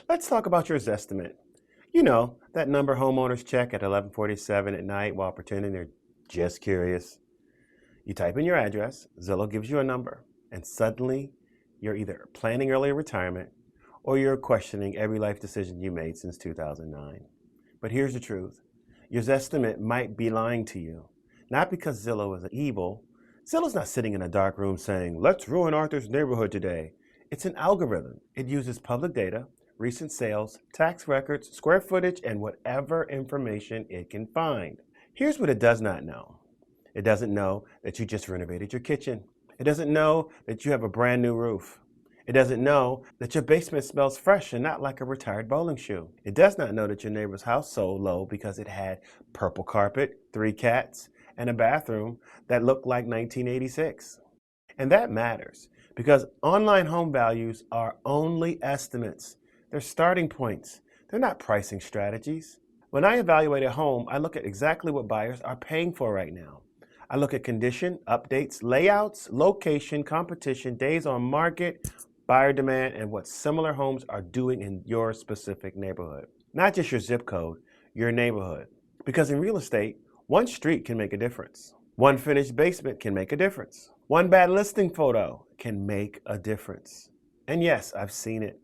Let's talk about your Zestimate. You know, that number homeowners check at 11:47 at night while pretending they're just curious. You type in your address, Zillow gives you a number, and suddenly you're either planning early retirement or you're questioning every life decision you made since 2009. But here's the truth. Your Zestimate might be lying to you. Not because Zillow is evil. Zillow's not sitting in a dark room saying, let's ruin Arthur's neighborhood today. It's an algorithm. It uses public data, recent sales, tax records, square footage, and whatever information it can find. Here's what it does not know. It doesn't know that you just renovated your kitchen. It doesn't know that you have a brand new roof. It doesn't know that your basement smells fresh and not like a retired bowling shoe. It does not know that your neighbor's house sold low because it had purple carpet, 3 cats, and a bathroom that looked like 1986. And that matters because online home values are only estimates. They're starting points. They're not pricing strategies. When I evaluate a home, I look at exactly what buyers are paying for right now. I look at condition, updates, layouts, location, competition, days on market, buyer demand, and what similar homes are doing in your specific neighborhood. Not just your zip code, your neighborhood. Because in real estate, one street can make a difference. One finished basement can make a difference. One bad listing photo can make a difference. And yes, I've seen it.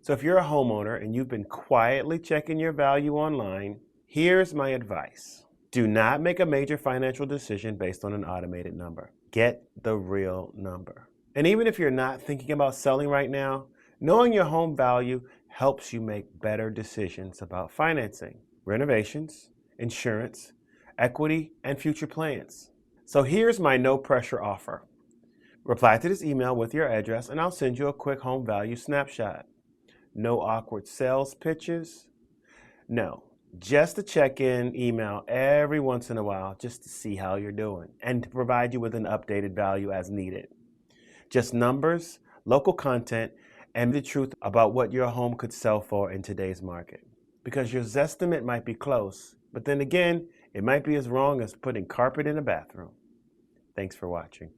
So if you're a homeowner and you've been quietly checking your value online, here's my advice. Do not make a major financial decision based on an automated number. Get the real number. And even if you're not thinking about selling right now, knowing your home value helps you make better decisions about financing, renovations, insurance, equity, and future plans. So here's my no pressure offer. Reply to this email with your address and I'll send you a quick home value snapshot. No awkward sales pitches. No, just a check-in email every once in a while just to see how you're doing and to provide you with an updated value as needed. Just numbers, local content, and the truth about what your home could sell for in today's market. Because your Zestimate might be close, but then again, it might be as wrong as putting carpet in a bathroom. Thanks for watching.